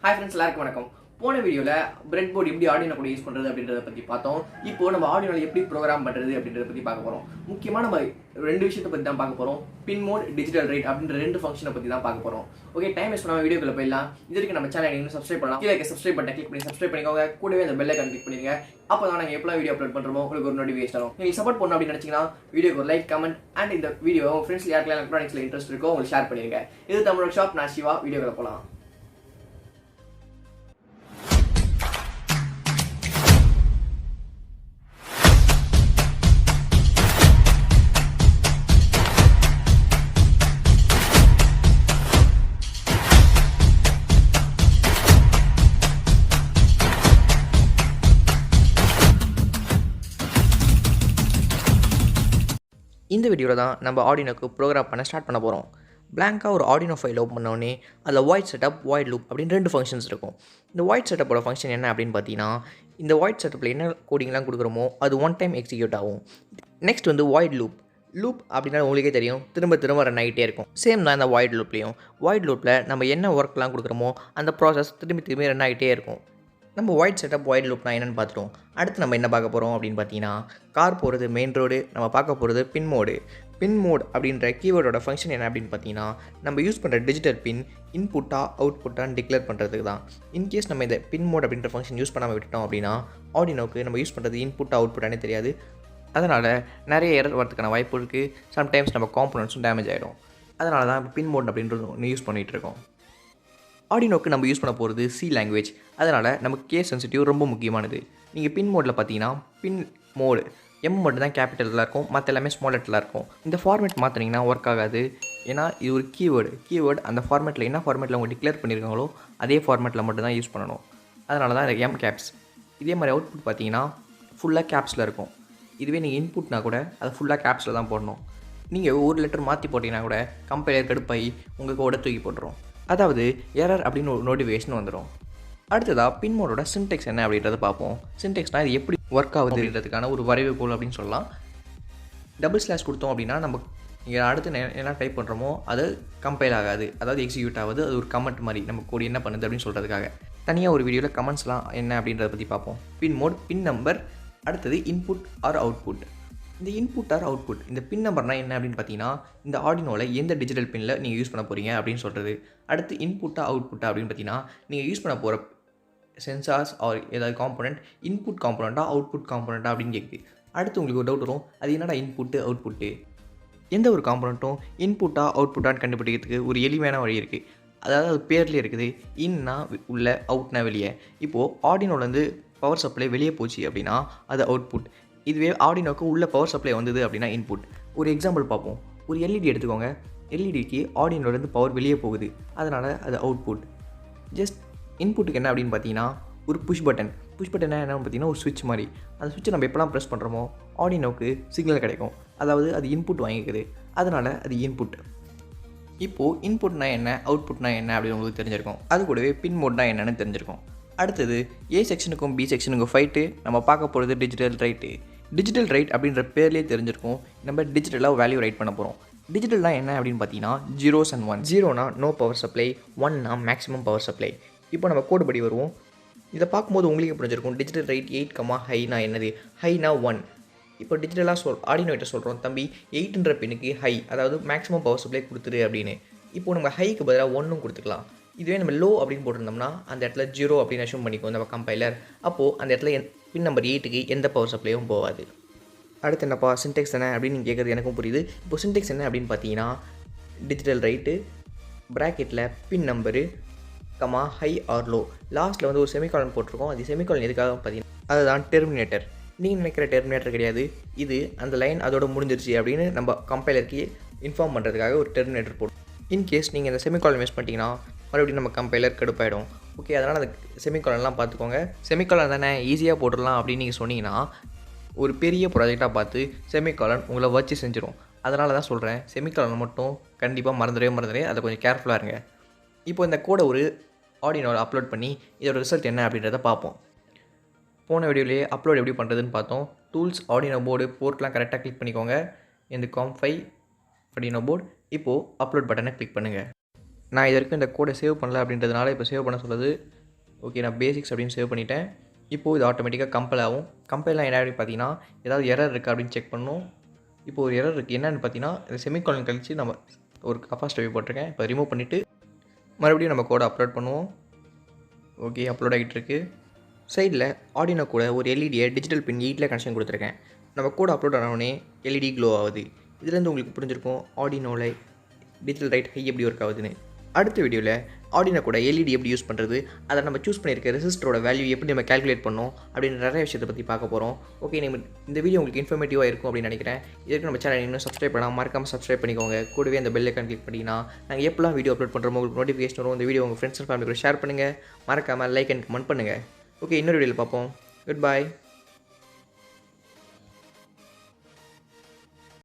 Hi friends, எல்லாருக்கும் வணக்கம். போன வீடியோல பிரெட் போர்டு எப்படி ஆர்டினோ கூட யூஸ் பண்றது அப்படின்றத பத்தி பார்த்தோம். இப்போ நம்ம ஆர்டினோல எப்படி ப்ரோகிராம் பண்றது அப்படின்றத பத்தி பார்க்க போறோம். முக்கியமா நம்ம ரெண்டு விஷயத்தை பத்தி தான் பார்க்க போறோம். pinMode, digitalWrite அப்படின்ற ரெண்டு ஃபங்க்ஷனை பத்தி தான் பார்க்க போறோம். ஓகே, டைம் வேஸ்ட் பண்ணாம வீடியோக்குள்ள போயிடலாம். இதற்கு நம்ம சேனலை இன்னும் சப்ஸ்கிரைப் பண்ணலாம். கீழே இருக்க சப்ஸ்கிரைப் பட்டனை கிளிக் பண்ணி சப்ஸ்கிரைப் பண்ணிக்கோங்க. கூடவே அந்த பெல் ஐகான் கிளிக் பண்ணிருங்க. அப்பதான் நாங்க எப்பலாம் வீடியோ அப்லோட் பண்றோமோ உங்களுக்கு ஒரு நோட்டிஃபிகேஷன் வரும். நீங்க சப்போர்ட் பண்ணனும் அப்படி நினைச்சீங்கன்னா வீடியோக்கு ஒரு லைக், கமெண்ட் அண்ட் இந்த வீடியோ உங்க ஃப்ரெண்ட்ஸ் யாருக்கெல்லாம் எலக்ட்ரானிக்ஸ்ல இன்ட்ரெஸ்ட் இருக்கோ உங்களுக்கு ஷேர் பண்ணிருங்க. இது தமிழ் ஒர்க் ஷாப். நான் சிவா. வீடியோக்குள்ள போலாம். இந்த வீடியோவில் தான் நம்ம ஆர்டினோக்கு ப்ரோக்ராம் பண்ண ஸ்டார்ட் பண்ண போகிறோம். பிளாங்காக ஒரு ஆர்டினோ ஃபைல் ஓப்பன் பண்ணோடனே அதில் வாய்ட் செட்டப், வாய்ட் லூப் அப்படின்னு ரெண்டு ஃபங்க்ஷன்ஸ் இருக்கும். இந்த வாய்ட் செட்டப்போட ஃபங்க்ஷன் என்ன அப்படின்னு பார்த்தீங்கன்னா, இந்த வாய்ட் செட்டப்பில் என்ன கோடிங்லாம் கொடுக்குறோமோ அது ஒன் டைம் எக்ஸிக்யூட் ஆகும். நெக்ஸ்ட் வந்து வாய்ட் லூப் அப்படின்னா உங்களுக்கே தெரியும், திரும்ப திரும்ப ரன் ஆகிட்டே இருக்கும். சேம் தான் இந்த வாய்ட் லூப்லேயும். வாய்ட் லூப்பில் நம்ம என்ன ஒர்க்லாம் கொடுக்குறோமோ அந்த ப்ராசஸ் திரும்பி ரன் ஆகிட்டே இருக்கும். நம்ம வாய்ட் செட்டப், வாய்ட் லூப்னா என்னென்னு பார்த்துட்டோம். அடுத்து நம்ம என்ன பார்க்க போகிறோம் அப்படின்னு பார்த்தீங்கன்னா, கார் போகிறது மெயின் ரோடு, நம்ம பார்க்க போகிறது pinMode அப்படின்ற கீவேர்டோட ஃபங்க்ஷன் என்ன அப்படின்னு பார்த்தீங்கன்னா, நம்ம யூஸ் பண்ணுற டிஜிட்டல் பின் இன்புட்டாக அவுட்புட்டான்னு டிக்ளேர் பண்ணுறதுக்கு தான். இன்கேஸ் நம்ம இந்த pinMode அப்படின்ற ஃபங்க்ஷன் யூஸ் பண்ணாமல் விட்டுட்டோம் அப்படின்னா ஆர்டினோக்கு நம்ம யூஸ் பண்ணுறது இன்புட் அவுட்புட்டானே தெரியாது. அதனால் நிறைய எரர் வரதுக்கான வாய்ப்பு இருக்குது. சம்டைம்ஸ் நம்ம காம்போனன்ட்ஸும் டேமேஜ் ஆகிடும். அதனால தான் இப்போ pinMode அப்படின்றது ஒன்று யூஸ் பண்ணிகிட்டு இருக்கோம். ஆர்டினோக்கு நம்ம யூஸ் பண்ண போகிறது சி லாங்குவேஜ். அதனால் நமக்கு கேஸ் சென்சிட்டிவ் ரொம்ப முக்கியமானது. நீங்கள் pinModeல பார்த்தீங்கன்னா pinMode எம் மட்டும் தான் கேபிட்டலில் இருக்கும், மற்ற எல்லாமே ஸ்மால் லெட்டரில் இருக்கும். இந்த ஃபார்மேட் மாற்றினீங்கன்னா ஒர்க் ஆகாது. ஏன்னா இது ஒரு கீவேர்டு அந்த ஃபார்மேட்டில் என்ன ஃபார்மேட்டில் அவங்க டிக்ளேர் பண்ணியிருக்காங்களோ அதே ஃபார்மேட்டில் மட்டும் தான் யூஸ் பண்ணணும். அதனால தான் எம் கேப்ஸ். இதே மாதிரி அவுட்புட் பார்த்தீங்கன்னா ஃபுல்லாக கேப்ஸில் இருக்கும். இதுவே நீங்கள் இன்புட்னா கூட அதை ஃபுல்லாக கேப்ஸில் தான் போடணும். நீங்கள் ஒரு லெட்டர் மாற்றி போட்டிங்கன்னா கூட கம்பைலர் கடுப்பாகி உங்கள் கோடை தூக்கி போட்டுரும். அதாவது எரர் அப்படின்னு ஒரு நோட்டிஃபிகேஷன் வந்துடும். அடுத்ததாக pinModeோட சின்டெக்ஸ் என்ன அப்படின்றத பார்ப்போம். சின்டெக்ஸ்னால் இது எப்படி ஒர்க் ஆகுது அப்படின்றதுக்கான ஒரு வரைவுகோல் அப்படின்னு சொல்லலாம். டபுள் ஸ்லாஷ் கொடுத்தோம் அப்படின்னா நம்ம இங்கே அடுத்து என்ன டைப் பண்ணுறோமோ அது கம்பைல் ஆகாது, அதாவது எக்ஸிக்யூட் ஆகுது. அது ஒரு கமெண்ட் மாதிரி நம்ம கோடி என்ன பண்ணுது அப்படின்னு சொல்கிறதுக்காக தனியாக ஒரு வீடியோவில் கமெண்ட்ஸ்லாம் என்ன அப்படின்றத பற்றி பார்ப்போம். pinMode, பின் நம்பர், அடுத்தது இன்புட் ஆர் அவுட்புட். இந்த இன்புட் ஆர் அவுட்புட், இந்த பின் நம்பர்னால் என்ன அப்படின்னு பார்த்தீங்கன்னா, இந்த ஆர்டினோவில் எந்த டிஜிட்டல் பின்னில் நீங்கள் யூஸ் பண்ண போகிறீங்க அப்படின்னு சொல்கிறது. அடுத்து இன்புட்டா அவுட்புட்டா அப்படின்னு பார்த்தீங்கன்னா, நீங்கள் யூஸ் பண்ண போகிற சென்சார்ஸ் ஆர் ஏதாவது காம்போனன்ட் இன்புட் காம்போனண்ட்டாக அவுட்புட் காம்போனண்ட்டாக அப்படின்னு கேட்குது. அடுத்து உங்களுக்கு ஒரு டவுட் வரும், அது என்னடா இன்புட்டு அவுட்புட்டு. எந்த ஒரு காம்போனண்ட்டும் இன்புட்டா அவுட்புட்டான்னு கண்டுபிடிக்கிறதுக்கு ஒரு எளிமையான வழி இருக்குது. அதாவது அது பேர்லேயே இருக்குது, இன்னா உள்ள, அவுட்னா வெளியே. இப்போது ஆர்டினோலேருந்து பவர் சப்ளை வெளியே போச்சு அப்படின்னா அது அவுட்புட். இதுவே ஆர்டினோக்கு உள்ள பவர் சப்ளை வந்தது அப்படின்னா இன்புட். ஒரு எக்ஸாம்பிள் பார்ப்போம். ஒரு எல்இடி எடுத்துக்கோங்க. எல்இடிக்கு ஆர்டினோலேருந்து பவர் வெளியே போகுது, அதனால் அது அவுட்புட். ஜஸ்ட் இன்புட்டுக்கு என்ன அப்படின்னு பார்த்தீங்கன்னா ஒரு புஷ் பட்டன் என்னன்னு பார்த்தீங்கன்னா ஒரு சுவிட்ச் மாதிரி. அந்த சுவிட்சை நம்ம எப்போலாம் ப்ரெஸ் பண்ணுறோமோ ஆர்டினோக்கு சிக்னல் கிடைக்கும், அதாவது அது இன்புட் வாங்கிக்குது, அதனால் அது இன்புட். இப்போது இன்புட்னா என்ன, அவுட்புட்னா என்ன அப்படின்னு உங்களுக்கு தெரிஞ்சிருக்கும். அது கூடவே pinModeனா என்னென்னு தெரிஞ்சிருக்கும். அடுத்தது ஏ செக்ஷனுக்கும் பி செக்ஷனுக்கும் ஃபைட்டு நம்ம பார்க்க போகிறது டிஜிட்டல் ரைட் அப்படின்ற பேர்லேயே தெரிஞ்சிருக்கும். நம்ம டிஜிட்டலாக வேல்யூ ரைட் பண்ண போகிறோம். டிஜிட்டல்லாம் என்ன அப்படின்னு பார்த்தீங்கன்னா ஜீரோஸ் அண்ட் ஒன். ஜீரோனா நோ பவர் சப்ளை, ஒன்னா மேக்ஸிமம் பவர் சப்ளை. இப்போ நம்ம கோடு படி வருவோம். இதை பார்க்கும்போது உங்களுக்கு புரிஞ்சிருக்கும் டிஜிட்டல் ரைட் 8, ஹைனா என்னது, ஹைனா 1. இப்போ டிஜிட்டலாக ஆர்டினோட்ட சொல்கிறோம், தம்பி 8ன்ற பின்னுக்கு ஹை, அதாவது மேக்ஸிமம் பவர் சப்ளை கொடுத்துரு அப்படின்னு. இப்போது நம்ம ஹைக்கு பதிலாக 1 கொடுத்துக்கலாம். இதுவே நம்ம லோ அப்படின்னு போட்டிருந்தோம்னா அந்த இடத்துல 0 அப்படின்னு அஷ்யூம் பண்ணிக்குவோம் நம்ம கம்பைலர். அப்போது அந்த இடத்துல பின் நம்பர் 8க்கு எந்த பவர் சப்ளையும் போகாது. அடுத்து என்னப்பா சின்டெக்ஸ் என்ன அப்படின்னு நீங்கள் கேட்குறது எனக்கும் புரியுது. இப்போ சின்டெக்ஸ் என்ன அப்படின்னு பார்த்தீங்கன்னா, டிஜிட்டல் ரைட்டு ப்ராக்கெட்டில் pin number high or low, லாஸ்ட்டில் வந்து ஒரு செமிகாலன் போட்டிருக்கோம். அது செமிகாலன் எதுக்காக பார்த்தீங்கன்னா அதுதான் டெர்மினேட்டர். நீங்கள் நினைக்கிற டெர்மினேட்டர் கிடையாது, இது அந்த லைன் அதோட முடிஞ்சிருச்சு அப்படின்னு நம்ம கம்பைலருக்கு இன்ஃபார்ம் பண்ணுறதுக்காக ஒரு டெர்மினேட்டர் போடும். இன்கேஸ் நீங்கள் இந்த செமிகாலன் மிஸ் பண்ணிட்டீங்கன்னா மறுபடியும் நம்ம கம்பைலர் கடுப்பாயிடும். ஓகே, அதனால் அந்த செமிகாலன்லாம் பார்த்துக்கோங்க. செமிகாலன் தானே ஈஸியாக போட்டுடலாம் அப்படின்னு நீங்கள் சொன்னீங்கன்னா ஒரு பெரிய ப்ராஜெக்டாக பார்த்து செமிகாலன் உங்களை வச்சு செஞ்சிடும். அதனால தான் சொல்கிறேன், செமிகாலன் மட்டும் கண்டிப்பாக மறந்துடவே அதை கொஞ்சம் கேர்ஃபுல்லாக இருங்க. இப்போ இந்த கோடை ஒரு ஆர்டினோவில் அப்லோட் பண்ணி இதோட ரிசல்ட் என்ன அப்படின்றத பார்ப்போம். போன வீடியோலேயே அப்லோட் எப்படி பண்ணுறதுன்னு பார்த்தோம். டூல்ஸ், ஆர்டினோ போர்டு, போர்ட்லாம் கரெக்டாக கிளிக் பண்ணிக்கோங்க. இந்த com5 ஆர்டினோ போர்டு. இப்போது அப்லோட் பட்டனை கிளிக் பண்ணுங்கள். நான் இது வரைக்கும் இந்த கோடை சேவ் பண்ணல அப்படின்றதுனால இப்போ சேவ் பண்ண சொல்லுது. ஓகே, நான் பேசிக்ஸ் அப்படின்னு சேவ் பண்ணிட்டேன். இப்போது இது ஆட்டோமேட்டிக்காக கம்பைல் ஆகும். கம்பைல்லாம் என்ன அப்படின்னு பார்த்தீங்கன்னா, ஏதாவது எரர் இருக்கா அப்படின்னு செக் பண்ணணும். இப்போ ஒரு எரர் இருக்குது. என்னென்னு பார்த்தீங்கன்னா, இந்த செமிகாலன் கழிச்சு நம்ம ஒரு அப்பாஸ்ட்ரோஃபி போட்டிருக்கேன். இப்போ ரிமூவ் பண்ணிவிட்டு மறுபடியும் நம்ம கோடை அப்லோட் பண்ணுவோம். ஓகே, அப்லோட் ஆகிட்டு இருக்கு. சைடில் ஆர்டினோ கூட ஒரு எல்இடியை டிஜிட்டல் பின் 8ல் கனெக்ஷன் கொடுத்துருக்கேன். நம்ம கோட் அப்லோட் ஆனவுடனே எல்இடி க்ளோ ஆகுது. இதுலேருந்து உங்களுக்கு புரிஞ்சிருக்கும் ஆர்டினோவில் digitalWrite ஹை எப்படி ஒர்க் ஆகுதுன்னு. அடுத்த வீடியோவில் ஆர்டினோ கூட எல்இடி எப்படி யூஸ் பண்ணுறது, அதை நம்ம சூஸ் பண்ணியிருக்க ரெசிஸ்டரோட வேல்யூ எப்படி நம்ம கால்குலேட் பண்ணோம் அப்படின்ற நிறைய விஷயத்தை பற்றி பார்க்க போகிறோம். ஓகே, இந்த வீடியோ உங்களுக்கு இன்ஃபர்மேட்டிவாக இருக்கும் அப்படின்னு நினைக்கிறேன். இதுக்கு நம்ம சேனல் இன்னும் சப்ஸ்கிரைப் பண்ணால் மறக்காமல் சப்ஸ்கிரைப் பண்ணிக்கோங்க. கூடவே அந்த பெல் ஐக்கான் கிளிக் பண்ணிங்கன்னா நாங்கள் எப்போலாம் வீடியோ அப்லோட் பண்ணுறோமோ உங்களுக்கு நோட்டிஃபிகேஷன் வரும். இந்த வீடியோ உங்கள் ஃப்ரெண்ட்ஸ் அண்ட் ஃபேமிலி கூட ஷேர் பண்ணுங்கள். மறக்காமல் லைக் அண்ட் கமெண்ட் பண்ணுங்கள். ஓகே, இன்னொரு வீடியோவில் பார்ப்போம். Good bye.